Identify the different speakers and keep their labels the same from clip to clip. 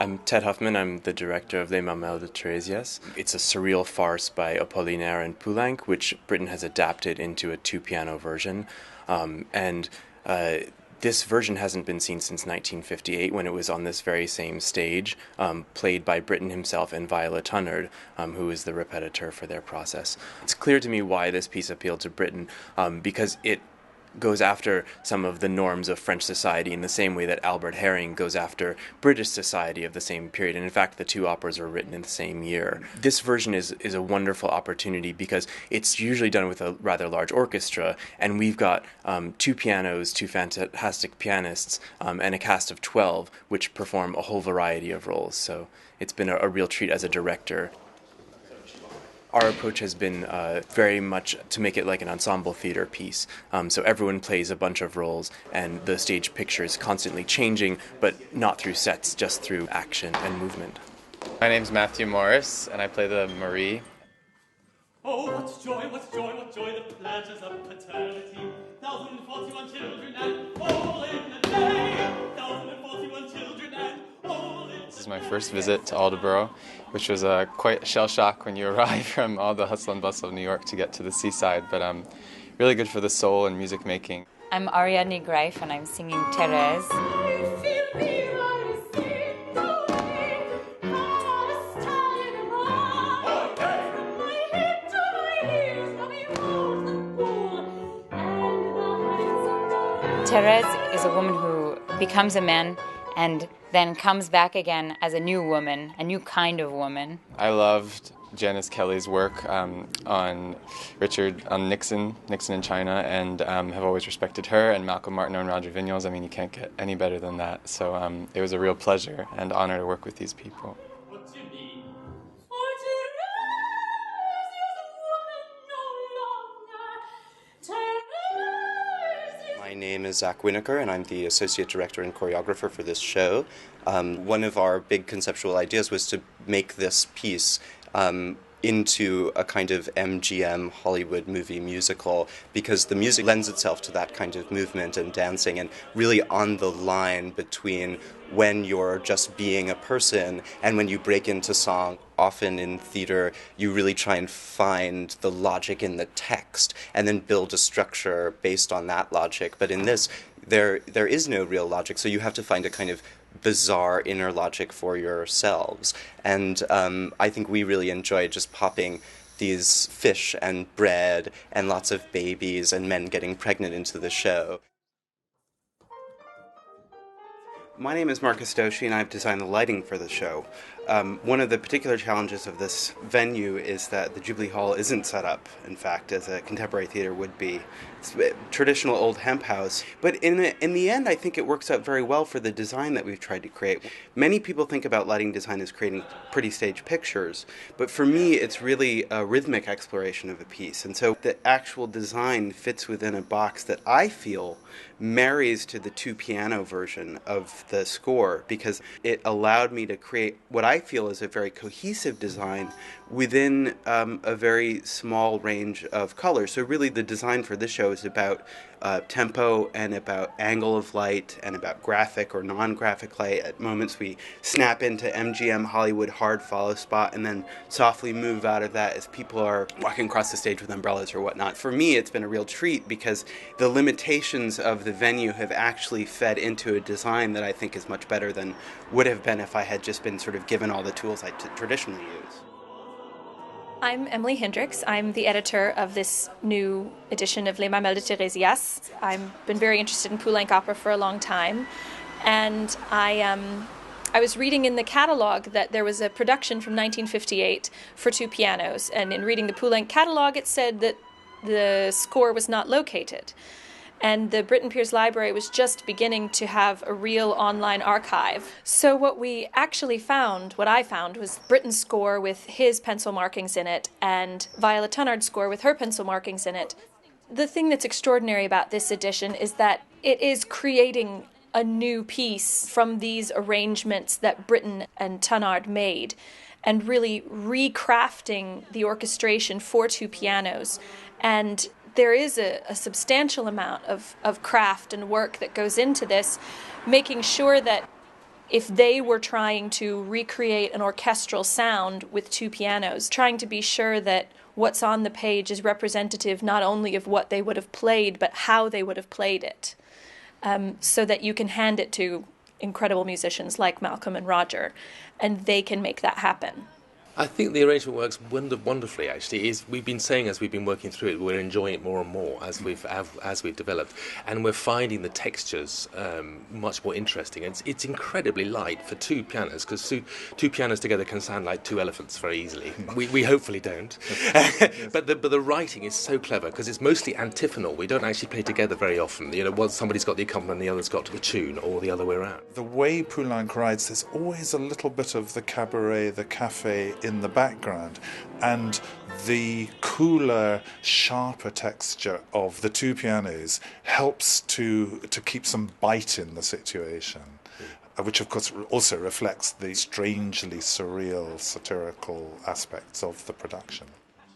Speaker 1: I'm Ted Huffman. I'm the director of Les Mamelles de Tiresias. It's a surreal farce by Apollinaire and Poulenc, which Britten has adapted into a two-piano version. And this version hasn't been seen since 1958, when it was on this very same stage, played by Britten himself and Viola Tunnard, who is the repetiteur for their process. It's clear to me why this piece appealed to Britten, because it goes after some of the norms of French society in the same way that Albert Herring goes after British society of the same period. And in fact, the two operas were written in the same year. This version is a wonderful opportunity because it's usually done with a rather large orchestra, and we've got two pianos, two fantastic pianists, and a cast of 12, which perform a whole variety of roles. So it's been a real treat as a director. Our approach has been very much to make it like an ensemble theater piece. So everyone plays a bunch of roles, and the stage picture is constantly changing, but not through sets, just through action and movement.
Speaker 2: My name's Matthew Morris, and I play the Marie.
Speaker 3: Oh, what joy, the pleasures of paternity. 1,041 children and all in a day. 1,041 children and all in a day.
Speaker 2: This is my first visit to Aldeburgh, which was quite a shell shock when you arrive from all the hustle and bustle of New York to get to the seaside, but really good for the soul and music making.
Speaker 4: I'm Ariadne Greif, and I'm singing Thérèse. Thérèse is a woman who becomes a man and then comes back again as a new woman, a new kind of woman.
Speaker 2: I loved Janice Kelly's work on Nixon in China, and have always respected her, and Malcolm Martineau and Roger Vignoles. I mean, you can't get any better than that. So it was a real pleasure and honor to work with these people.
Speaker 5: My name is Zach Winokur, and I'm the Associate Director and Choreographer for this show. One of our big conceptual ideas was to make this piece into a kind of MGM Hollywood movie musical, because the music lends itself to that kind of movement and dancing, and really on the line between when you're just being a person and when you break into song. Often in theater, you really try and find the logic in the text and then build a structure based on that logic. But in this, there is no real logic, so you have to find a kind of bizarre inner logic for yourselves. And I think we really enjoy just popping these fish and bread and lots of babies and men getting pregnant into the show.
Speaker 6: My name is Marcus Doshi, and I've designed the lighting for the show. One of the particular challenges of this venue is that the Jubilee Hall isn't set up, in fact, as a contemporary theater would be. It's a traditional old hemp house. But in the end, I think it works out very well for the design that we've tried to create. Many people think about lighting design as creating pretty stage pictures, but for me, it's really a rhythmic exploration of a piece. And so the actual design fits within a box that I feel marries to the two-piano version of the score, because it allowed me to create what I feel is a very cohesive design within a very small range of colors. So really the design for this show is about tempo and about angle of light and about graphic or non-graphic light. At moments we snap into MGM Hollywood hard follow spot and then softly move out of that as people are walking across the stage with umbrellas or whatnot. For me, it's been a real treat because the limitations of the venue have actually fed into a design that I think is much better than would have been if I had just been sort of given all the tools I traditionally use.
Speaker 7: I'm Emily Hendricks. I'm the editor of this new edition of Les Mamelles de Tiresias. I've been very interested in Poulenc opera for a long time, and I was reading in the catalog that there was a production from 1958 for two pianos, and in reading the Poulenc catalog it said that the score was not located. And the Britten Pears Library was just beginning to have a real online archive. So what I found, was Britten's score with his pencil markings in it and Viola Tunnard's score with her pencil markings in it. The thing that's extraordinary about this edition is that it is creating a new piece from these arrangements that Britten and Tunnard made, and really recrafting the orchestration for two pianos. And there is a substantial amount of craft and work that goes into this, making sure that if they were trying to recreate an orchestral sound with two pianos, trying to be sure that what's on the page is representative not only of what they would have played, but how they would have played it, so that you can hand it to incredible musicians like Malcolm and Roger, and they can make that happen.
Speaker 8: I think the arrangement works wonderfully. Actually, we've been saying as we've been working through it, we're enjoying it more and more as we've developed, and we're finding the textures much more interesting. It's incredibly light for two pianos, because two pianos together can sound like two elephants very easily. We hopefully don't, but the writing is so clever because it's mostly antiphonal. We don't actually play together very often. Somebody's got the accompaniment, the other's got the tune, or the other way around.
Speaker 9: The way Poulenc writes, there's always a little bit of the cabaret, the cafe in the background, and the cooler, sharper texture of the two pianos helps to keep some bite in the situation, which of course also reflects the strangely surreal, satirical aspects of the production.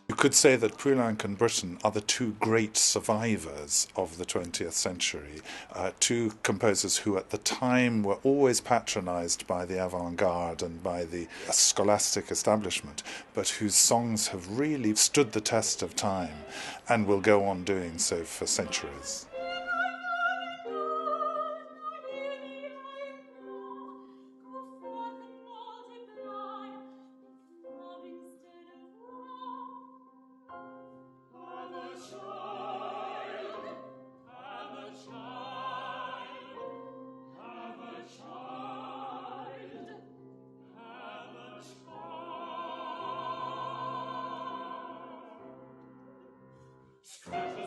Speaker 9: You could say that Poulenc and Britten are the two great survivors of the 20th century, two composers who at the time were always patronized by the avant-garde and by the scholastic establishment, but whose songs have really stood the test of time and will go on doing so for centuries.
Speaker 3: Stretch